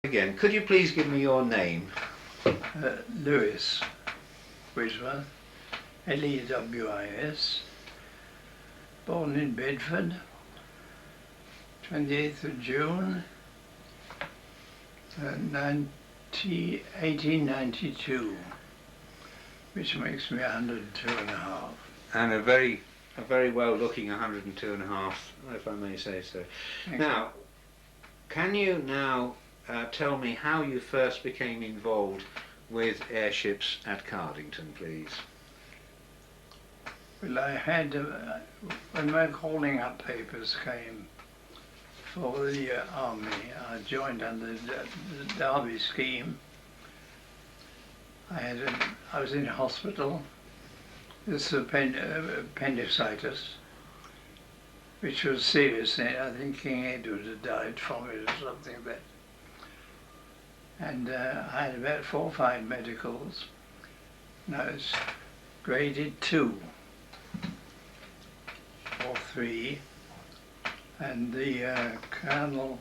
Again, could you please give me your name? Lewis Whitworth, Lewis, born in Bedford, 28th of June, 1892, which makes me 102 and a half. And a very well looking 102 and a half, if I may say so. Now, can you now tell me how you first became involved with airships at Cardington, please? Well, I had, when my calling up papers came for the army, I joined under the Derby scheme. I was in hospital. This appendicitis, which was serious. I think King Edward had died from it or something like that. And I had about 4 or 5 medicals, and I was graded 2 or 3, and the colonel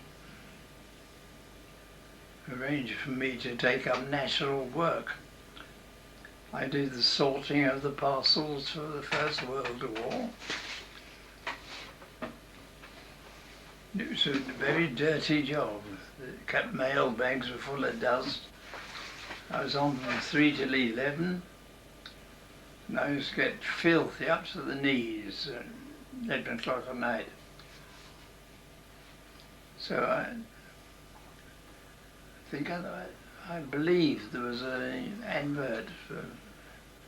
arranged for me to take up national work. I did the sorting of the parcels for the First World War. It was a very dirty job. The mail bags were full of dust. I was on from 3 till 11, and I used to get filthy up to the knees at 11 o'clock at night. So I think I believe there was an advert for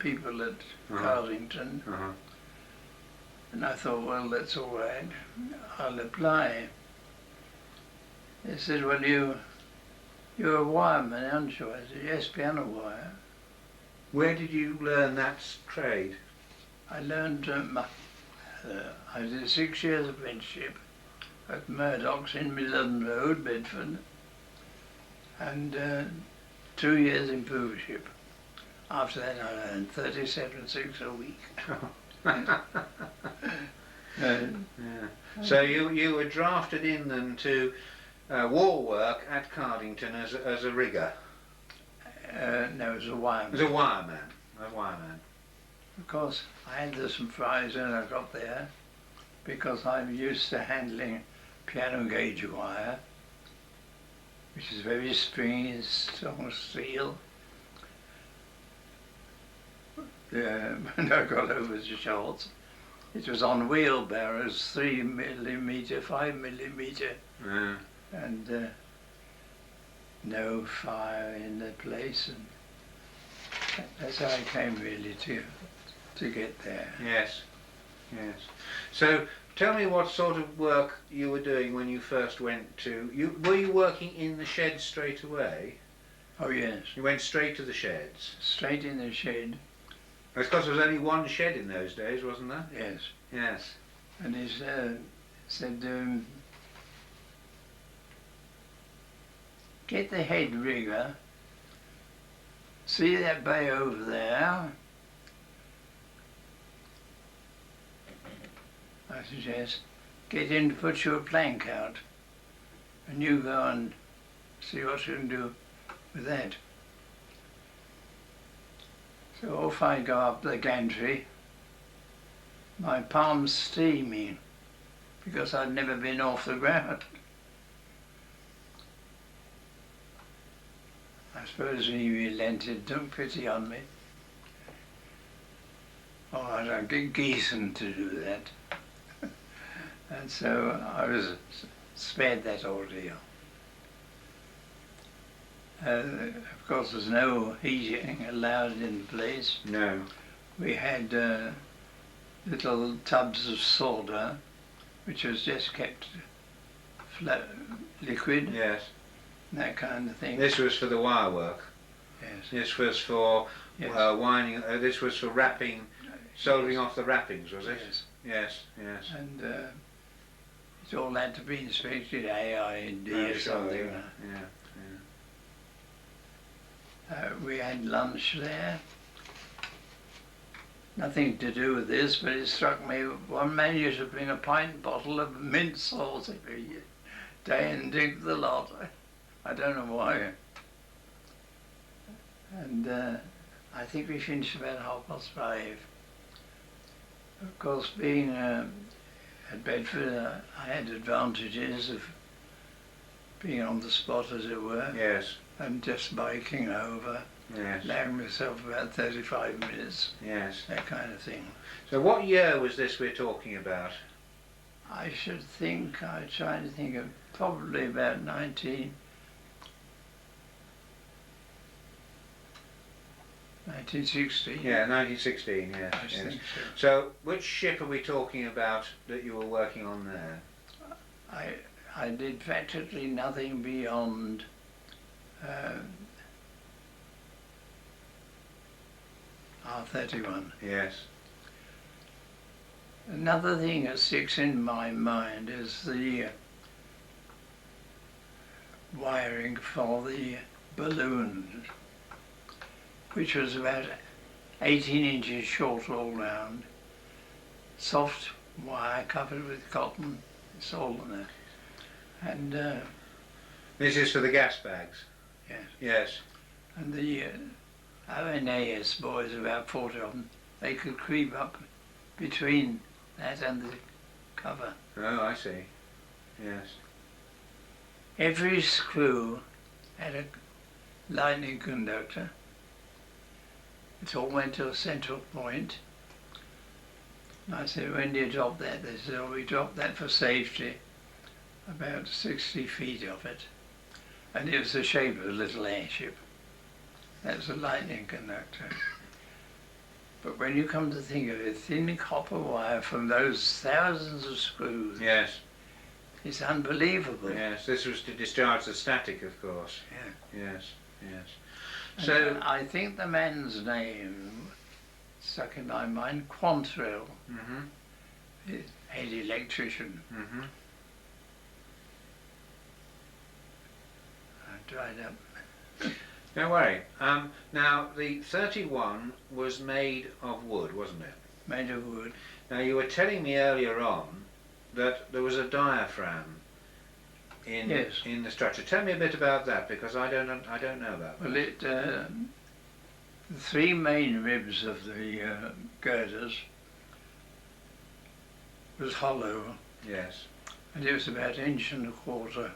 people at Cardington, and I thought, well, that's all right, I'll apply. They said, well, you're a wireman, aren't you? I said, yes, piano wire. Where did you learn that trade? I learned, I did 6 years apprenticeship at Murdoch's in Midland Road, Bedford, and 2 years improvership. After that I earned 37.6 a week. Yeah. So you were drafted in then to war work at Cardington as a rigger? No, as a wireman. As a wireman. Of course, I had the surprise when I got there, because I'm used to handling piano gauge wire, which is very springy, strong steel. When I got over to Shorts, it was on wheelbarrows, 3mm, 5mm, and no fire in the place, and that's how I came really to get there. Yes. So tell me what sort of work you were doing when you first went to. Were you working in the shed straight away? Oh yes. You went straight to the sheds? Straight in the shed. Because there was only one shed in those days, wasn't there? Yes. Yes. And he said, get the head rigger, see that bay over there? I said, yes. Get in to put your plank out, and you go and see what you can do with that. So off I go up the gantry, my palms steaming, because I'd never been off the ground. I suppose he relented, took pity on me. Oh, I'd get Geeson to do that. And so I was spared that ordeal. Of course, there's no heating allowed in the place. No. We had little tubs of soda, which was just kept liquid. Yes. That kind of thing. This was for the wire work. Yes. This was for winding. This was for wrapping, soldering off the wrappings, was it? Yes. Yes. And it all had to be inspected, AID or something. Yeah. We had lunch there. Nothing to do with this, but it struck me, one man used to bring a pint bottle of mint sauce every day and drink the lot. I don't know why. And I think we finished about 5:30. Of course, being at Bedford, I had advantages of being on the spot, as it were. Yes. And just biking over, Yes. allowing myself about 35 minutes. Yes. That kind of thing. So what year was this we're talking about? I should think, I'm trying to think of probably about 1960. Yeah, 1916, yes. I think so. So which ship are we talking about that you were working on there? I did practically nothing beyond R31. Yes. Another thing that sticks in my mind is the wiring for the balloons, which was about 18 inches short all round, soft wire covered with cotton. It's all in there. And This is for the gas bags? yes. Yes. And the ONAS boys, about 40 of them, they could creep up between that and the cover. Oh, I see. Yes. Every screw had a lightning conductor. It all went to a central point. And I said, when do you drop that? They said, oh, we dropped that for safety, about 60 feet of it. And it was the shape of a little airship. That's a lightning conductor. But when you come to think of it, thin copper wire from those thousands of screws, Yes. it's unbelievable. Yes. This was to discharge the static, of course. Yeah. Yes. Yes. And So I think the man's name stuck in my mind, Quantrill, head electrician. I dried up. Don't worry. Now the 31 was made of wood, wasn't it? Made of wood. Now you were telling me earlier on that there was a diaphragm in the structure. Tell me a bit about that, because I don't know about that. Well, the three main ribs of the girders was hollow, Yes. and it was about 1.25 inches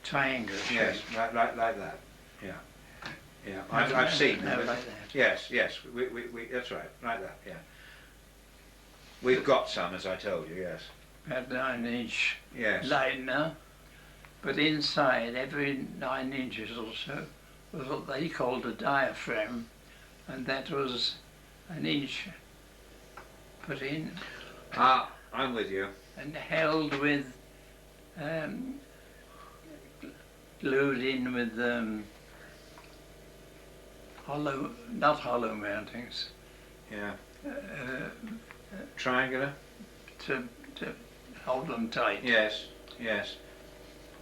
triangular shape. Yes. Like that. Yeah. Yeah. I've seen no, them. like that. Yes. Yes. We that's right. Like that. Yeah. We've got some, as I told you. Yes. About 9-inch Yes. liner, but inside every 9 inches or so was what they called a diaphragm, and that was 1 inch put in. Ah, I'm with you. And held with, glued in with not hollow mountings, Yeah. Triangular. to hold them tight. Yes. Yes.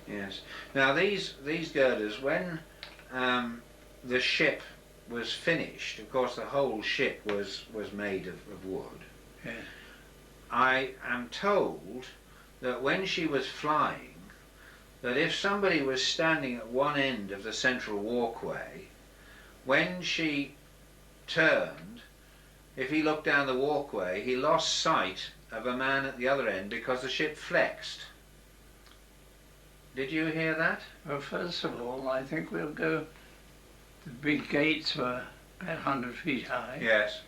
Yes. Now these girders, when the ship was finished, of course the whole ship was made of wood. Yeah. I am told that when she was flying, that if somebody was standing at one end of the central walkway, when she turned, if he looked down the walkway, he lost sight of a man at the other end because the ship flexed. Did you hear that? Well, first of all, I think we'll go. The big gates were about 100 feet high. Yes.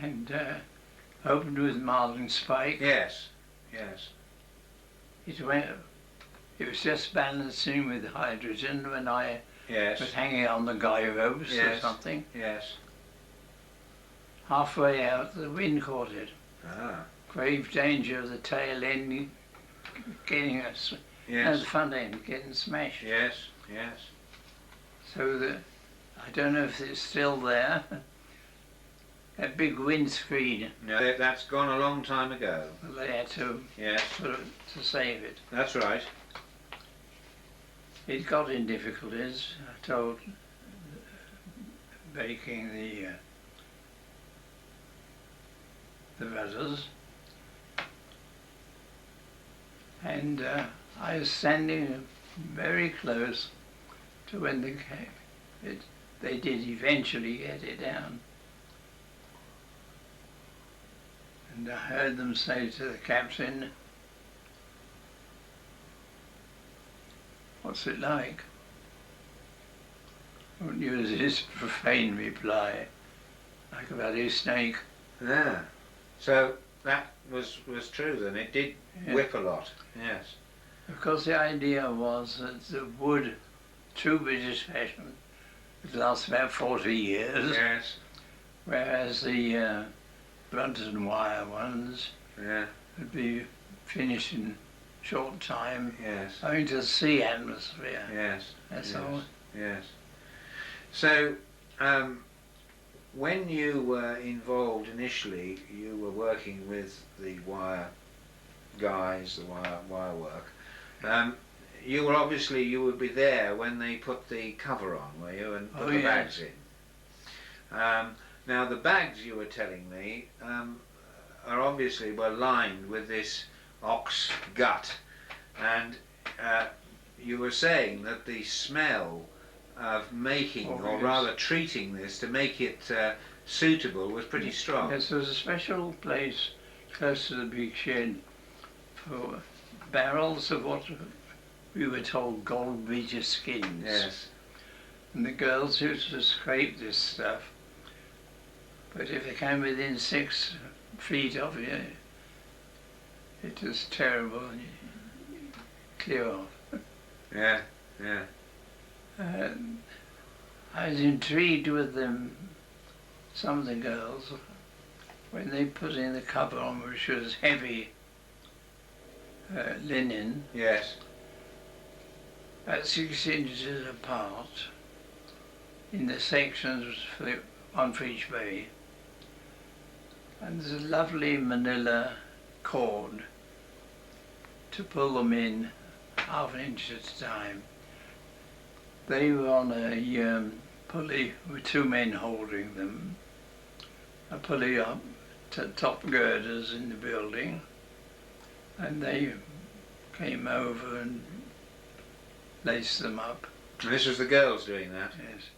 And opened with marling spike. Yes. Yes. It was just balancing with hydrogen when I Yes. was hanging on the guy ropes or Yes. something. Yes. Halfway out, the wind caught it. Ah. Grave danger of the tail end getting us, and the Yes. front end getting smashed. Yes. Yes. So I don't know if it's still there. That big windscreen, No, that's gone a long time ago. they had to Yes. to save it. That's right. It got in difficulties. I told baking the rudders, and I was standing very close to when they came. They did eventually get it down. And I heard them say to the captain, "What's it like?" Wouldn't use his profane reply, like a bloody snake. Yeah. So that was true then. It did whip a lot. Yes. Of course, the idea was that the wood, true British fashion, would last about 40 years. Yes. Whereas the Brunton wire ones would be finished in short time. Yes. Owing to the sea atmosphere. Yes. That's yes. all. Yes. So, when you were involved initially, you were working with the wire guys, the wire work. You would be there when they put the cover on, were you, and put the bags in. Now the bags, you were telling me, were lined with this ox gut, and you were saying that the smell of making, or rather treating this to make it suitable, was pretty strong. Yes, there was a special place close to the big shed for barrels of what we were told gold beater skins. Yes. And the girls used to scrape this stuff, but if they came within 6 feet of you, it was terrible. Clear off. Yeah, yeah. I was intrigued with them, some of the girls, when they put in the cover on, which was heavy linen. Yes. About 6 inches apart, in the sections, one for each bay. And there's a lovely manila cord to pull them in half an inch at a time. They were on a pulley with 2 men holding them, a pulley up to top girders in the building, and they came over and laced them up. And this was the girls doing that? Yes.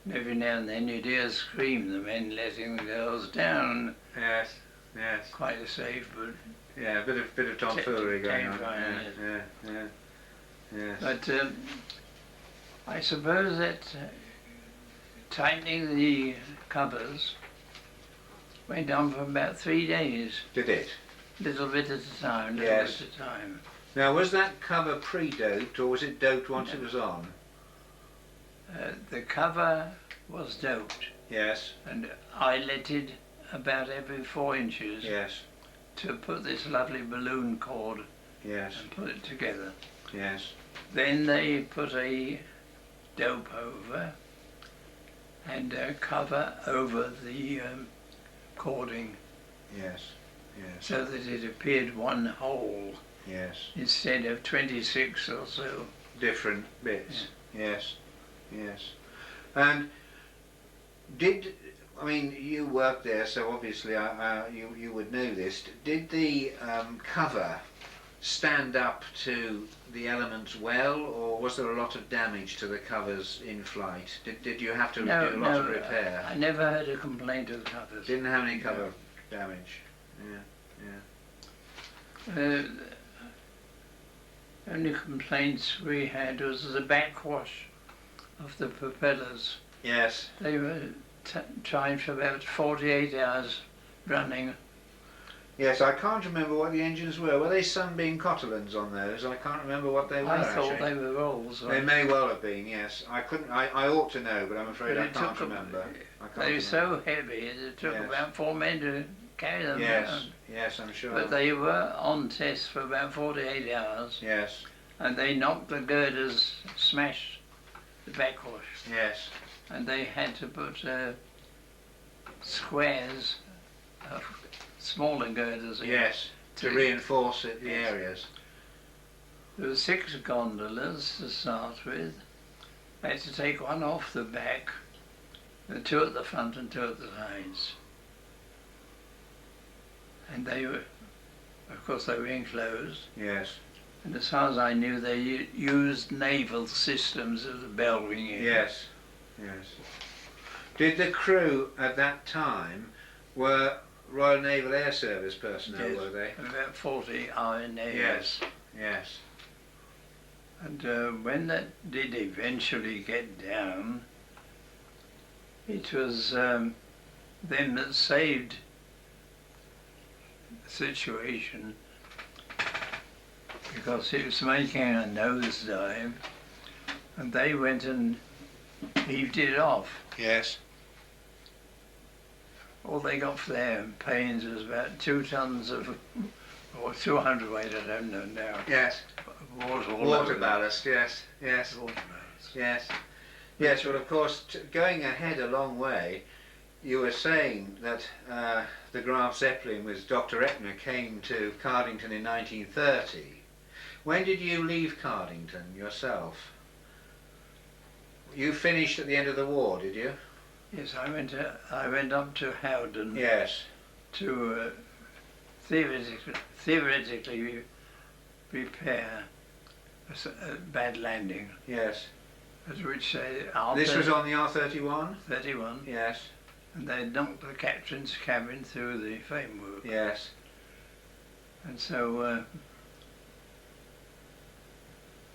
And every now and then you'd hear scream, the men letting the girls down. Yes, yes. Quite safe, but yeah, a bit of tomfoolery going on. Yeah. But I suppose that tightening the covers went on for about 3 days. Did it? Little bit at a time, bit at a time. Now, was that cover pre-doped, or was it doped once it was on? The cover was doped. Yes. And eyeletted about every 4 inches. Yes. To put this lovely balloon cord. Yes. And put it together. Yes. Then they put a dope over and a cover over the cording. Yes. Yes. So that it appeared one whole. Yes. Instead of 26 or so. Different bits. Yeah. Yes. Yes. And you worked there, so obviously you would know this. Did the cover stand up to the elements well, or was there a lot of damage to the covers in flight? Did you have to do a lot of repair? I never heard a complaint of the covers. Didn't have any cover damage? Yeah. Only complaints we had was the backwash of the propellers. Yes. They were trying for about 48 hours running. Yes, I can't remember what the engines were. Were they Sunbeam Cotterlands on those? I can't remember what they were. I thought they were Rolls. They may well have been, yes. I couldn't. I ought to know, but I'm afraid I can't remember. They were so heavy that it took about 4 men to carry them around. Yes, I'm sure. But they were on test for about 48 hours. Yes. And they knocked the girders, smashed the backwash. Yes. And they had to put squares of smaller girders in. Yes, to reinforce the areas. There were 6 gondolas to start with. I had to take one off the back, 2 at the front and 2 at the sides. And they were, of course, they were enclosed. Yes. And as far as I knew, they used naval systems of the bell ringing. Yes, yes. Did the crew at that time were Royal Naval Air Service personnel, Yes, were they? about 40 RNAs. Yes, yes. And when that did eventually get down, it was them that saved the situation, because it was making a nosedive, and they went and heaved it off. Yes. All they got for their pains was about 2 tons of, or 200 weight, I don't know now. Yes. Water ballast, yes, yes. Water ballast. Yes. Yes, well, of course, going ahead a long way, you were saying that the Graf Zeppelin with Dr. Eppner came to Cardington in 1930. When did you leave Cardington yourself? You finished at the end of the war, did you? Yes, I went up to Howden. Yes. To theoretically repair a bad landing. Yes. At which This was on the R-31? 31. Yes. And they knocked the captain's cabin through the framework. Yes. And so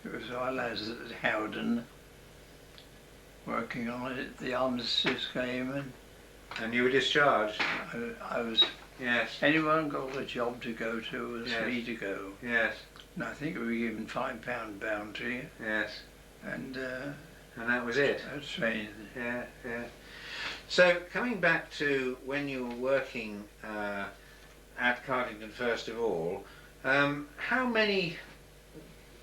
it was while I was at Howden working on it, the armistice came, And you were discharged? and I was, Yes. anyone got a job to go to was Yes. free to go. Yes. And I think we were given £5 bounty, Yes. and And that was it? I was trained. Yeah, yeah. So, coming back to when you were working at Cardington first of all, how many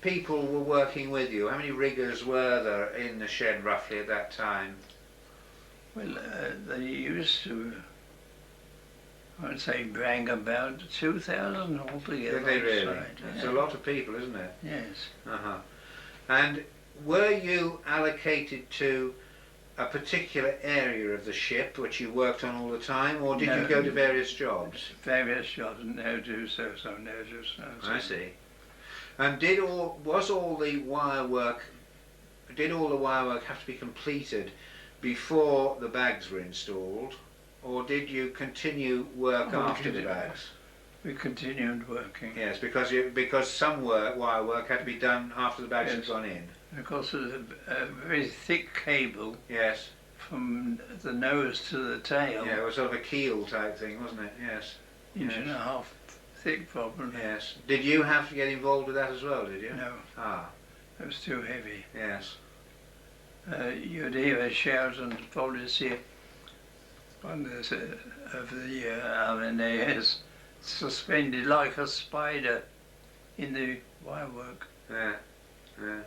people were working with you? How many riggers were there in the shed roughly at that time? Well, they used to, I would say, brag about 2,000 altogether. Did they on really? site, It's yeah. a lot of people, isn't it? Yes. Uh-huh. And were you allocated to a particular area of the ship which you worked on all the time, or did you No. go to various jobs? Various jobs, no do so, no do so. I see. And did all the wire work have to be completed before the bags were installed, or did you continue work after the bags? We continued working. Yes, because some wire work had to be done after the bags had Yes. gone in. And of course, there was a very thick cable Yes. from the nose to the tail, Yeah, it was sort of a keel type thing, wasn't it? Yes. inch Yes. and a half thick probably. Yes. Did you have to get involved with that as well, did you? No, Ah, it was too heavy. yes. You'd hear a shout and probably see one of the RNAs suspended like a spider in the wirework. Yeah. Yeah.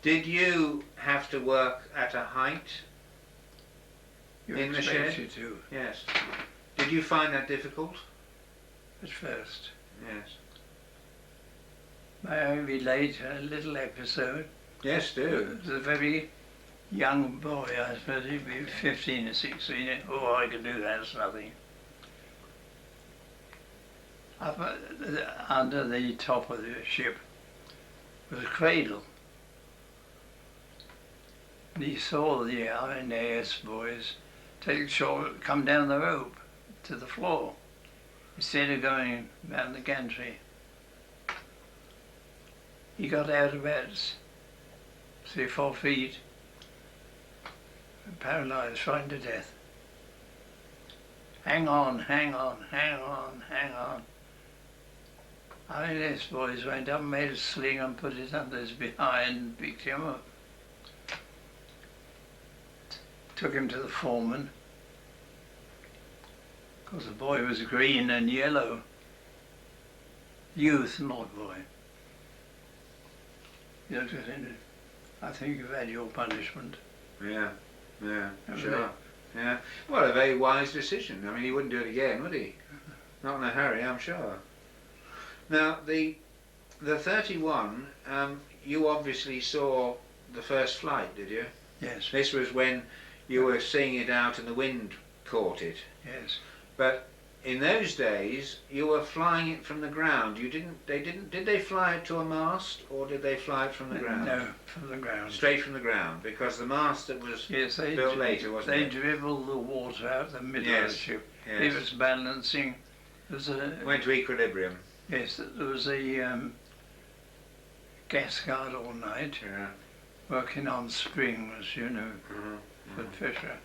Did you have to work at a height? You In the expect shed? you to Yes. Did you find that difficult? at first. Yes. May I relate a little episode? Yes, do. As a very young boy, I suppose he'd be 15 or 16. Oh, I can do that, it's nothing. Up under the top of the ship was a cradle. And he saw the RNAS boys come down the rope to the floor instead of going down the gantry. He got out about 3 or 4 feet, paralysed, frightened to death. Hang on, hang on, hang on, hang on. RNAS boys went up, made a sling and put it under his behind and picked him up. Took him to the foreman, because the boy was green and yellow. Youth, not boy. You know, I think you've had your punishment. Yeah. Yeah. Haven't Sure. Yeah. Well, a very wise decision. I mean, he wouldn't do it again, would he? Not in a hurry, I'm sure. Now, the 31, you obviously saw the first flight, did you? Yes, This was when you were seeing it out and the wind caught it. yes. But in those days you were flying it from the ground. You didn't. They didn't. Did they fly it to a mast, or did they fly it from the ground? No, from the ground. Straight from the ground, because the mast that was Yes, built later, wasn't they it? dribbled the water out the middle of the ship. Yes. It was balancing. There was a, Went to equilibrium. yes, there was a gas guard all night, Yeah. working on springs, you know, for Fisher.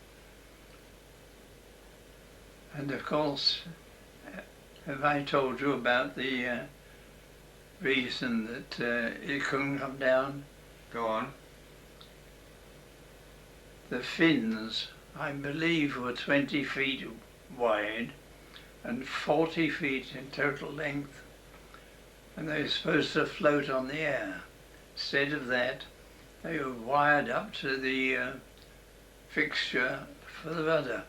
And of course, have I told you about the reason that it couldn't come down? Go on. The fins, I believe, were 20 feet wide and 40 feet in total length, and they were supposed to float on the air. Instead of that, they were wired up to the fixture for the rudder.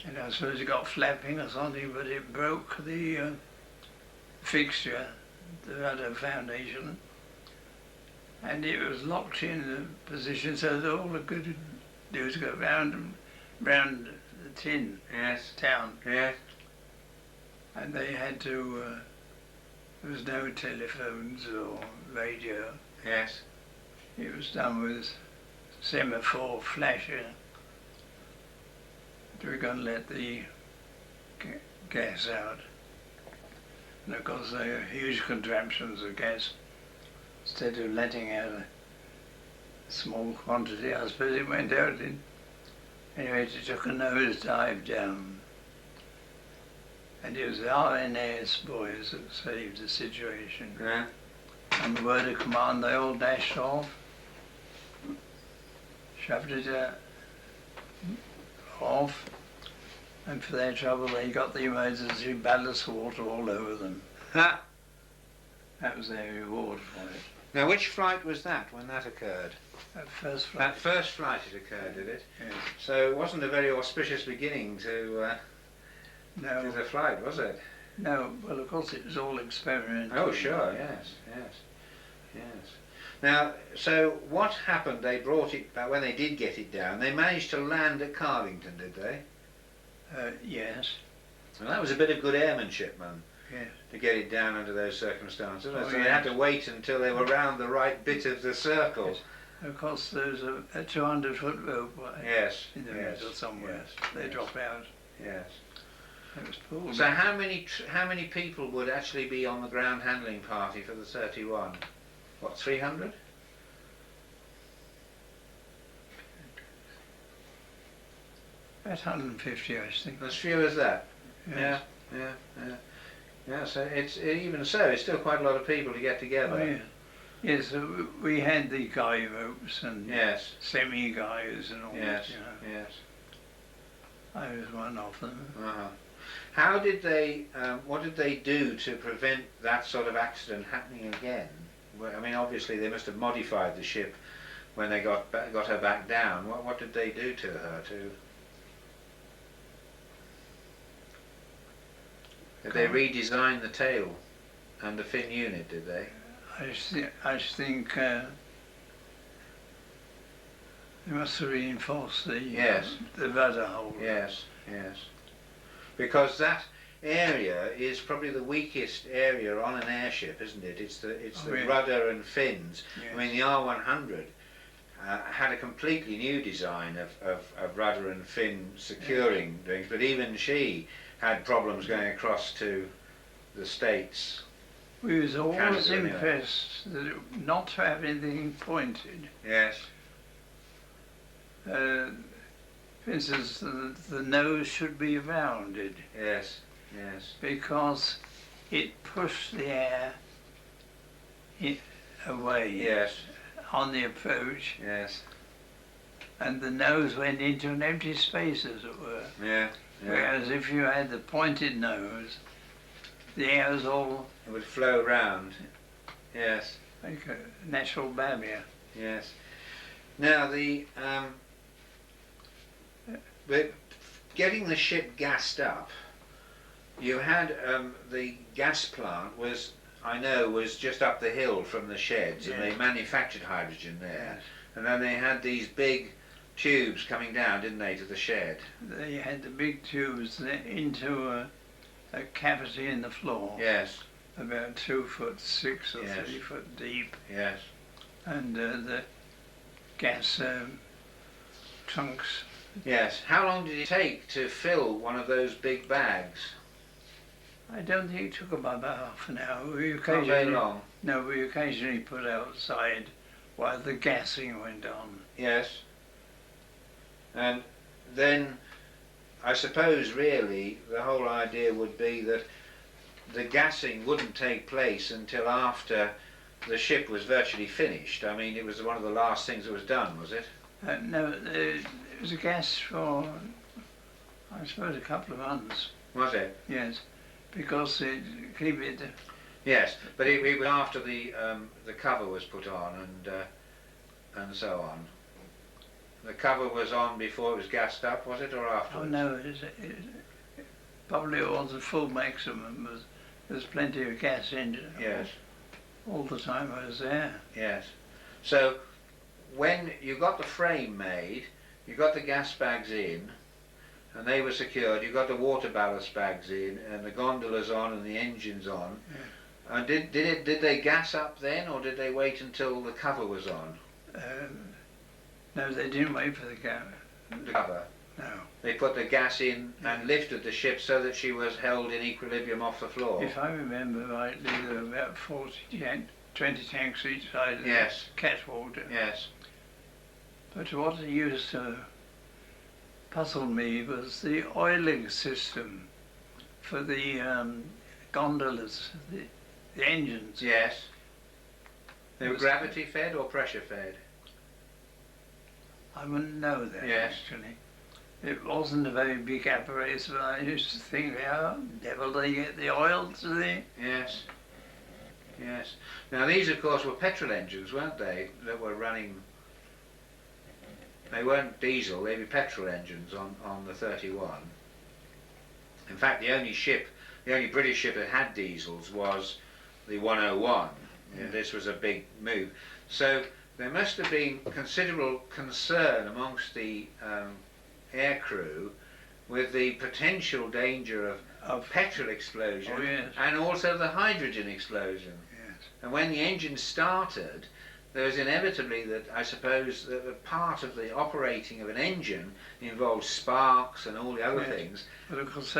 And I suppose it got flapping or something, but it broke the fixture, the rudder foundation, and it was locked in a position so that all it could do was go round and round the tin. Yes. Town. Yes. And they had to, there was no telephones or radio. Yes. It was done with semaphore flasher. They were going to let the gas out. And of course they were huge contraptions of gas. Instead of letting out a small quantity, I suppose it went out in. Anyway, it took a nosedive down. And it was the RNAS boys that saved the situation. Yeah. On the word of command, they all dashed off, shoved it off, and for their trouble they got the emergency ballast water all over them. Ha! That was their reward for it. Now, which flight was that when that occurred? That first flight. That first flight it occurred, did it? Yes. So it wasn't a very auspicious beginning to No, the flight, was it? no. Well, of course it was all experimental. Oh, sure. Yes. Yes. Yes. Now, so what happened? They brought it back when they did get it down. They managed to land at Cardington, did they? Yes. And that was a bit of good airmanship, man. Yes. To get it down under those circumstances. Oh, So they had to wait until they were round the right bit of the circle. Yes. Of course, there's a 200-foot rope Yes. in the Yes. middle somewhere. Yes. They Yes. drop out. Yes. It was pulled. So how many people would actually be on the ground handling party for the 31? What, 300? About 150, I think. As few as that? Yes. Yeah. Yeah, so even so, it's still quite a lot of people to get together. Oh, yeah. Yes, so we had the guy ropes and Yes. semi-guys and all Yes. that, you know. Yes. I was one of them. Uh-huh. How did they? What did they do to prevent that sort of accident happening again? Well, I mean, obviously they must have modified the ship when they got her back down. What did they do to her? Did they redesign the tail and the fin unit? Did they? I think they must have reinforced the Yes. the rudder hole. Yes. Yes. Because that area is probably the weakest area on an airship, isn't it? It's the Really? rudder and fins. Yes. I mean, the R100 had a completely new design of rudder and fin securing things, but even she had problems going across to the States. We was always Canada, anyway. impressed that not to have anything pointed. Yes. For instance, the nose should be rounded Yes. Yes. because it pushed the air away Yes. on the approach, Yes. and the nose went into an empty space, as it were. Yeah. Yeah. Whereas if you had the pointed nose, the air was all It would flow round. Yes. like a natural barrier. Yes. Now but getting the ship gassed up, you had the gas plant was just up the hill from the sheds, and they Yes. manufactured hydrogen there. Yes. And then they had these big tubes coming down, didn't they, to the shed? They had the big tubes into a cavity in the floor. Yes. About 2'6" or Yes. 3 foot deep. Yes. And the gas trunks. Yes. How long did it take to fill one of those big bags? I don't think it took about half an hour. We Not very occasionally, long. no, we occasionally put outside while the gassing went on. Yes. And then I suppose really the whole idea would be that the gassing wouldn't take place until after the ship was virtually finished. I mean, it was one of the last things that was done, was it? No, it was a gas for, I suppose, a couple of months. Was it? Yes, because it keep it. Yes, but it was after the cover was put on and so on. The cover was on before it was gassed up, was it, or afterwards? Oh no, probably it wasn't full maximum. There's plenty of gas in it. Yes. All the time I was there. Yes. So when you got the frame made, you got the gas bags in, and they were secured. You got the water ballast bags in, and the gondolas on, and the engines on. Yeah. And did they gas up then, or did they wait until the cover was on? No, they didn't wait for the Cover. No. They put the gas in and lifted the ship so that she was held in equilibrium off the floor. If I remember rightly, there were about 20 tanks each side of Yes. the catwalk. Yes. But what used to puzzle me was the oiling system for the gondolas, the engines. Yes. They were gravity fed or pressure fed? I wouldn't know that, Yes. actually. It wasn't a very big apparatus, but I used to think, how devil they get the oil to the... Yes. Yes. Now these, of course, were petrol engines, weren't they, that were running... They weren't diesel, they were petrol engines on the 31. In fact, the only British ship that had diesels was the 101. Yeah. This was a big move. So there must have been considerable concern amongst the air crew with the potential danger of petrol explosion. Oh, yes. And also the hydrogen explosion. Yes. And when the engine started, there was inevitably that, I suppose, that a part of the operating of an engine involved sparks and all the other Yes. things. But of course,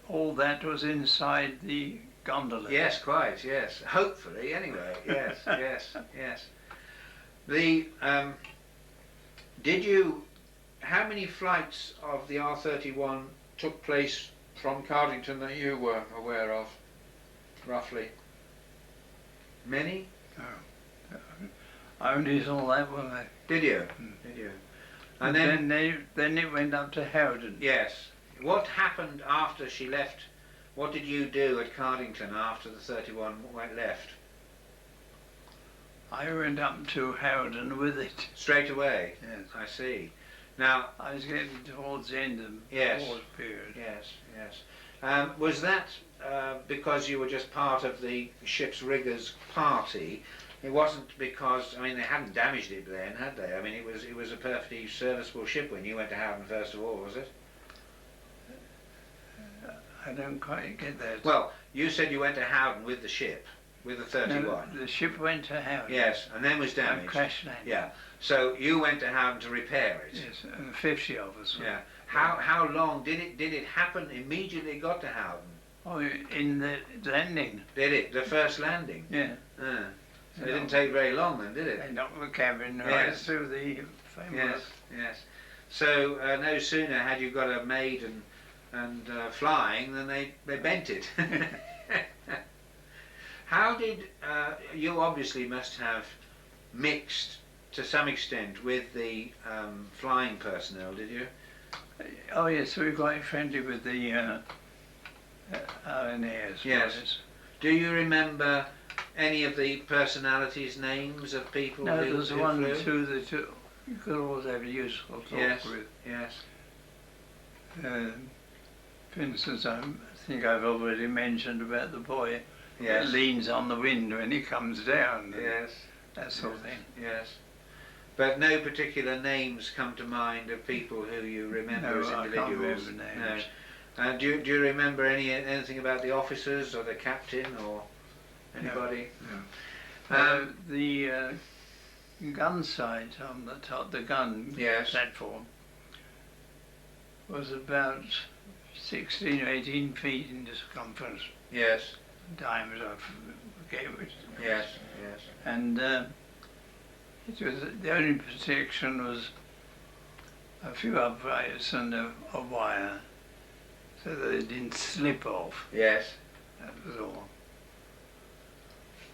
all that was inside the gondola. Yes, quite, yes. Hopefully, anyway, yes, yes, yes. The, how many flights of the R31 took place from Cardington that you were aware of, roughly? Many? No. I only saw that one. Did you? Did you? And then it went up to Howden. Yes. What happened after she left? What did you do at Cardington after the 31 went left? I went up to Howden with it. Straight away? Yes. I see. Now, I was getting towards the end of Yes. the war period. yes, yes. Was that because you were just part of the ship's riggers party? It wasn't because, I mean, they hadn't damaged it then, had they? I mean, it was a perfectly serviceable ship when you went to Howden first of all, was it? I don't quite get that. Well, you said you went to Howden with the ship, with the 31. No, the ship went to Howden. Yes, and then was And damaged. crash landed. Yeah. So you went to Howden to repair it. Yes, and 50 of us. Yeah. How long did it happen? Immediately it got to Howden. Oh, in the landing. Did it? The first landing. Yeah. So it didn't take very long then, did They it? knocked the cabin right Yes. through the framework. Yes. Yes. So no sooner had you got it made and flying than they bent it. How did you obviously must have mixed to some extent with the flying personnel, did you? Oh yes, we were quite friendly with the RNAs. Yes. Do you remember any of the personalities' names of people No, who there was who one flew? or two that you could always have a useful talk Yes. with. Yes. For instance, I think I've already mentioned about the boy Yes. that leans on the wind when he comes down. Yes. That sort of thing. Yes. But no particular names come to mind of people who you remember as No, I individuals? can't remember names. No. Do you remember anything about the officers or the captain or anybody? No. The gun sight on the top, the gun Yes. platform, was about 16 or 18 feet in circumference. Yes. Diameter, I forget which. Yes. Yes. And it was, the only protection was a few uprights and a wire, so that it didn't slip off. Yes. That was all.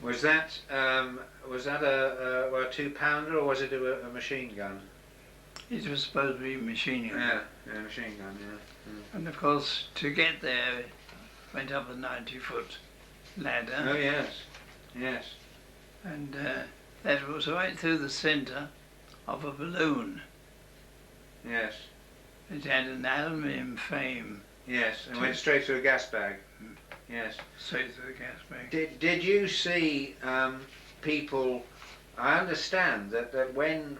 Was that a 2-pounder or was it a machine gun? It was supposed to be machine gun. Yeah, machine gun. Yeah. Mm. And of course, to get there, went up a 90-foot ladder. Oh yes, yes. And that was right through the centre of a balloon. Yes. It had an aluminium frame. Yes, and went straight through a gas bag. Yes. Straight through the gas bag. Did you see people? I understand that when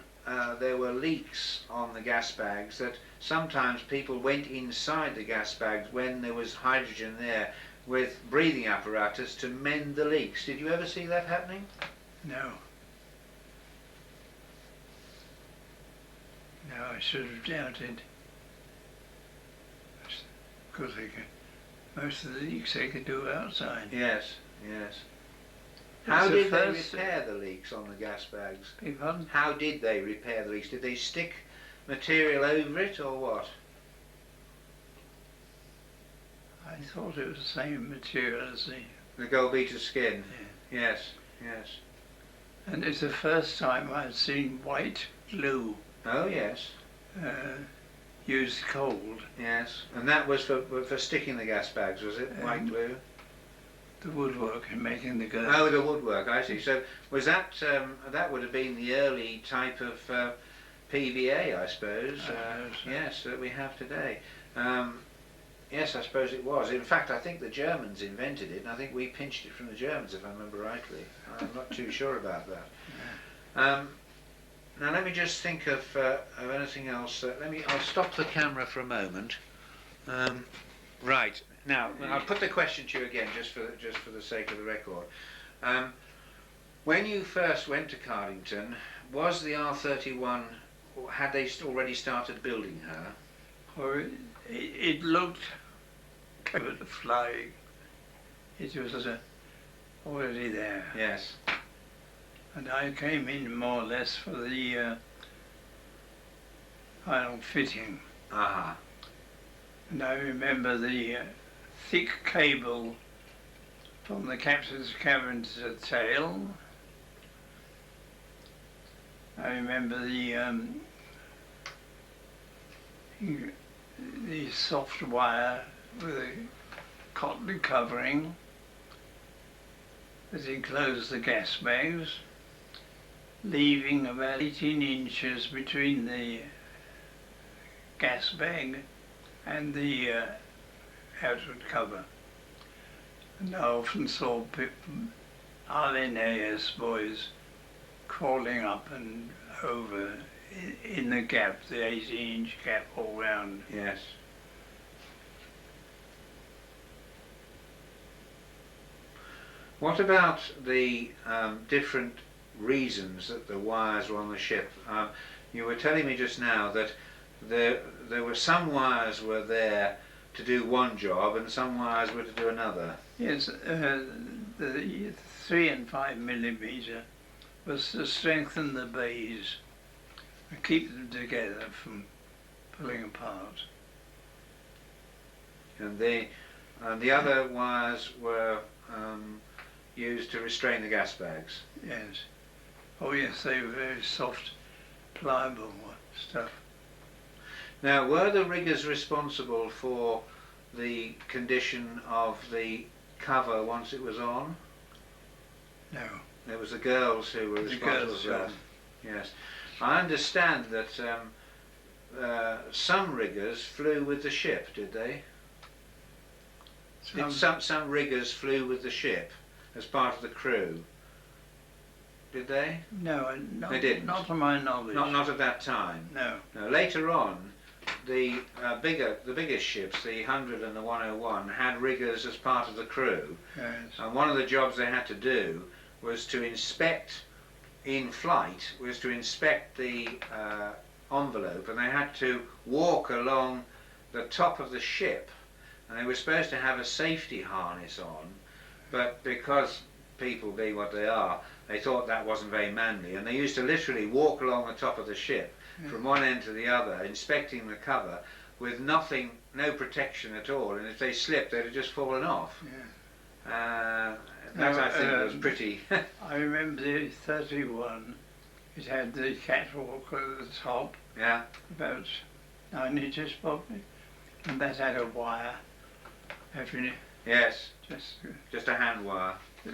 there were leaks on the gas bags, that sometimes people went inside the gas bags when there was hydrogen there with breathing apparatus to mend the leaks. Did you ever see that happening? No. No, I should have doubted. Because most of the leaks they could do outside. Yes, yes. How did they repair the leaks on the gas bags? Beg pardon? How did they repair the leaks? Did they stick material over it or what? I thought it was the same material as the gold beater skin. Yeah. Yes, yes. And it's the first time I've seen white glue. Oh yes. Used cold. Yes, and that was for sticking the gas bags, was it? White glue. The woodwork and making the glue. Oh, the woodwork. I see. So was that that would have been the early type of PVA, I suppose. Yes, that we have today. Yes, I suppose it was. In fact, I think the Germans invented it, and I think we pinched it from the Germans, if I remember rightly. I'm not too sure about that. Now let me just think of anything else. I'll stop the camera for a moment. Right. Now I'll put the question to you again, just for the sake of the record. When you first went to Cardington, was the R31? Had they already started building her? Or it looked covered flying. It was already there. Yes. And I came in more or less for the final fitting. Aha. And I remember the thick cable from the captain's cabin to the tail. I remember the soft wire with a cotton covering that enclosed the gas bags, leaving about 18 inches between the gas bag and the outward cover. And I often saw RNAS boys crawling up and over in the gap, the 18-inch gap all round. Yes. What about the different reasons that the wires were on the ship? You were telling me just now that there were some wires were there to do one job and some wires were to do another. Yes, the 3 and 5 millimeter was to strengthen the bays and keep them together from pulling apart. And the other wires were used to restrain the gas bags. Yes. Oh yes, they were very soft, pliable stuff. Now, were the riggers responsible for the condition of the cover once it was on? No. There was the girls who were responsible for that. Yes. I understand that some riggers flew with the ship, did they? Some riggers flew with the ship as part of the crew. did they? No, not, They didn't. not to my knowledge. Not at that time. No. No. Later on, the biggest ships, the 100 and the 101, had riggers as part of the crew. Yes. And one of the jobs they had to do was to inspect in flight, was to inspect the envelope, and they had to walk along the top of the ship, and they were supposed to have a safety harness on, but because people be what they are, they thought that wasn't very manly, and they used to literally walk along the top of the ship from one end to the other, inspecting the cover with nothing, no protection at all, and if they slipped they'd have just fallen off. Yeah. That I think was pretty. I remember the 31, it had the catwalk at the top, Yeah. about 9 inches probably, and that had a wire having it Yes. just Just a hand wire. to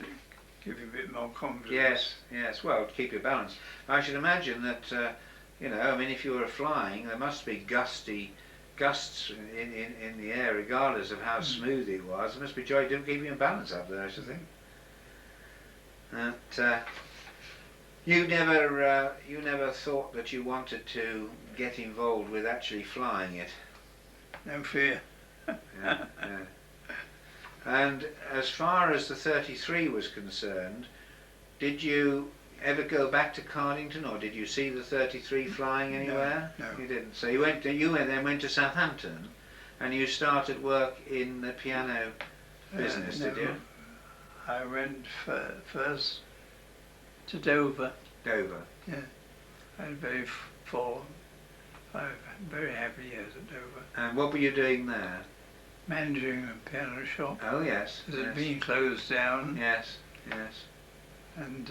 give you a bit more confidence. Yes, yes. Well, to keep your balance. I should imagine that, you know, I mean, if you were flying, there must be gusts in the air, regardless of how smooth it was. There must be joy to keep you in balance up there, I should think. You never thought that you wanted to get involved with actually flying it. No fear. Yeah, yeah. And as far as the 33 was concerned, did you ever go back to Cardington, or did you see the 33 flying anywhere? No. You didn't. So then went to Southampton, and you started work in the piano business, No. did you? I went first to Dover. Dover. Yeah. I had five very happy years at Dover. And what were you doing there? Managing a piano shop. Oh yes. It had Yes. been closed down. Yes. Yes. And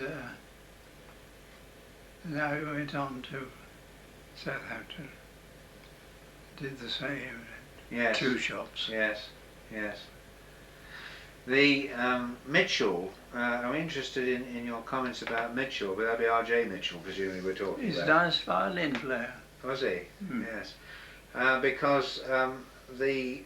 now I went on to Southampton. Did the same. Yes. 2 shops. Yes. Yes. The Mitchell, I'm interested in your comments about Mitchell, but that'd be R.J. Mitchell, presumably we're talking He's a about. nice violin player. Was he? Mm. Yes. Because the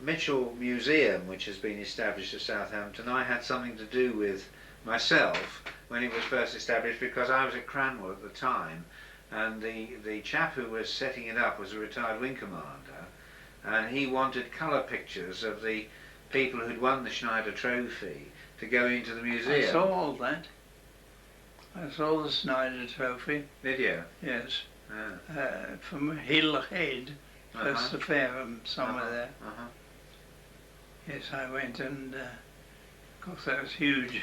Mitchell Museum, which has been established at Southampton, I had something to do with myself when it was first established, because I was at Cranwell at the time, and the chap who was setting it up was a retired wing commander, and he wanted colour pictures of the people who'd won the Schneider Trophy to go into the museum. I saw all that. I saw the Schneider Trophy. Did you? Yes. Ah. From Hill Head, close to Fareham, somewhere there. Yes, I went, and of course that was huge.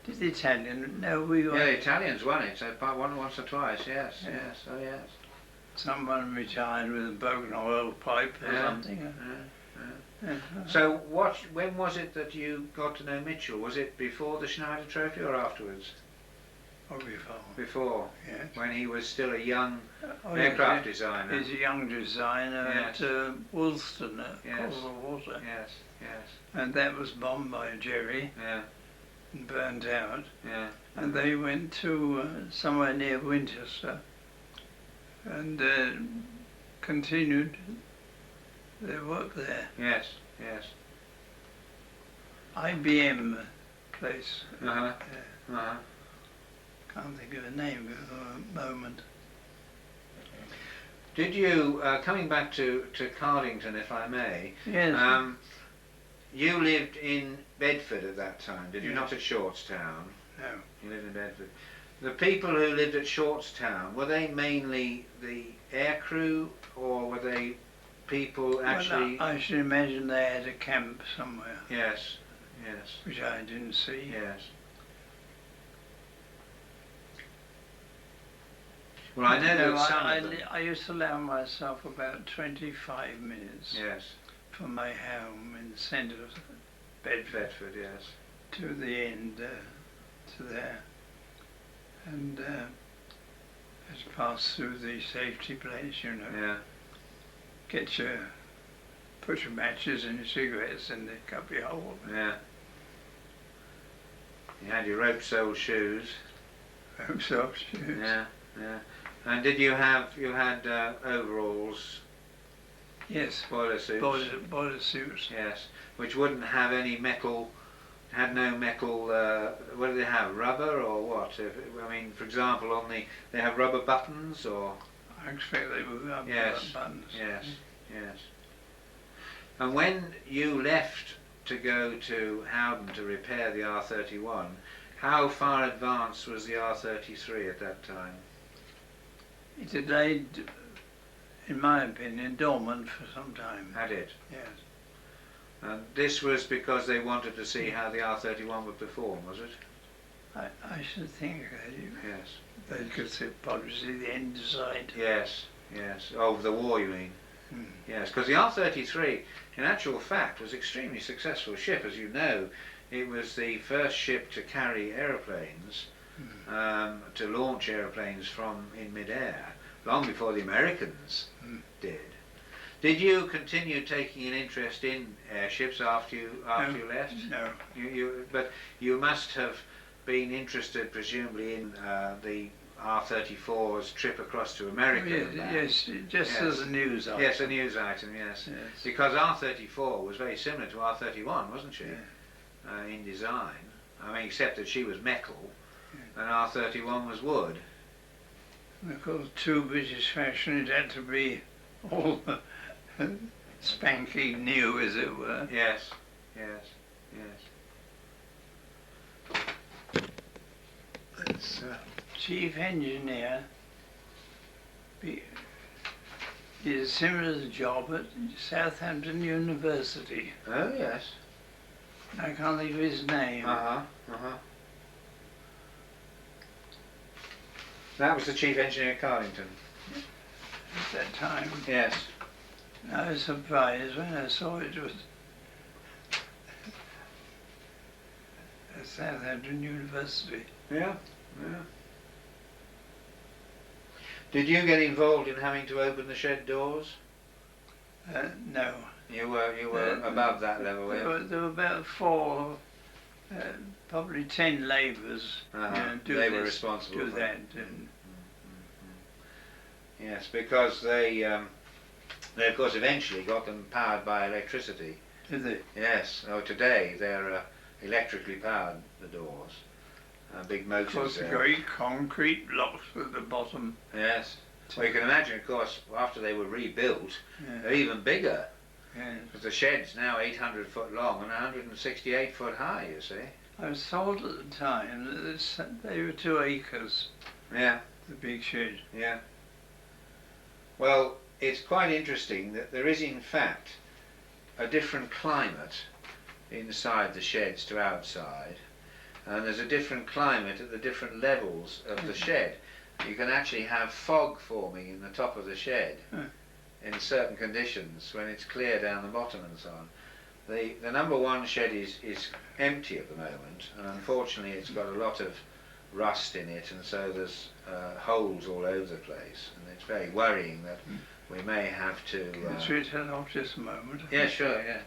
Did the Italian? No, we Yeah, were. the Italians won it, so won once or twice, yes, Yeah. yes, oh yes. Someone retired with a broken oil pipe or Yeah. something. Yeah. So when was it that you got to know Mitchell? Was it before the Schneider Trophy or afterwards? Or before. Before, Yes. when he was still a young Oh, aircraft yes, designer. he's a young designer Yes. at Woolston, Yes. Cause of Water. Yes, yes, And that was bombed by Jerry yeah, and burnt out. yeah. And they went to somewhere near Winchester and continued their work there. Yes, yes. IBM place. Uh-huh, uh-huh. Can't think of a name at the moment. Did you, coming back to Cardington, if I may, Yes. you lived in Bedford at that time, did you? Yes. Not at Shortstown? No. You lived in Bedford. The people who lived at Shortstown, were they mainly the aircrew, or were they people actually... Well, I should imagine they had a camp somewhere, Yes, yes, which I didn't see. yes. Well, I know No, that some of them... I used to allow myself about 25 minutes Yes, from my home in the centre of Bedford Bedford, yes. to the end, to there. And just pass through the safety place, you know. Yeah, Put your matches and your cigarettes in the cubby hole. yeah. You had your rope-soled shoes. Himself shoes. Yeah, yeah. And did you had overalls, Yes. boiler suits? Boiler suits. Yes, which wouldn't have any metal had no metal. What do they have? Rubber or what? I mean, for example, they have rubber buttons or. I expect they would have Yes. buttons. Yes. Yes. And when you left to go to Howden to repair the R31, how far advanced was the R33 at that time? It had laid, in my opinion, dormant for some time. Had it? Yes. And this was because they wanted to see how the R31 would perform, was it? I should think Yes. they could probably see the end sight. Yes, yes. Over the war, you mean? Hmm. Yes, because the R33, in actual fact, was an extremely successful ship. As you know, it was the first ship to carry aeroplanes, to launch aeroplanes from in mid-air, long before the Americans did. Did you continue taking an interest in airships after you left? No. But you must have been interested, presumably, in the R34's trip across to America. Yes, just as a news item. Yes, a news item, yes. Because R34 was very similar to R31, wasn't she? Yeah. In design. I mean, except that she was metal and R31 was wood. And of course, true British fashion, it had to be all spanky new, as it were. Yes, yes, yes. It's chief engineer did a similar job at Southampton University. Oh yes. I can't think of his name. That was the chief engineer at Cardington. At that time. Yes. I was surprised when I saw it was at Southampton University. Yeah, yeah. Did you get involved in having to open the shed doors? No. You were above that level, were you? There were about 4, probably 10 labourers. They were responsible do for that. Yes, because they of course eventually got them powered by electricity. Did they? Yes. Oh, today they're electrically powered, the doors. Big motors. Of course, the great concrete blocks at the bottom. Yes. Well, you can imagine, of course, after they were rebuilt, they're even bigger. Yes. Because the shed's now 800 foot long and 168 foot high, you see. I was told at the time that they were 2 acres. Yeah. The big shed. Yeah. Well, it's quite interesting that there is, in fact, a different climate inside the sheds to outside. And there's a different climate at the different levels of the shed. You can actually have fog forming in the top of the shed in certain conditions when it's clear down the bottom and so on. The number 1 shed is empty at the moment, and unfortunately it's got a lot of rust in it, and so there's holes all over the place, and it's very worrying that we may have to... Can you turn off just a moment? Yeah, sure, yeah.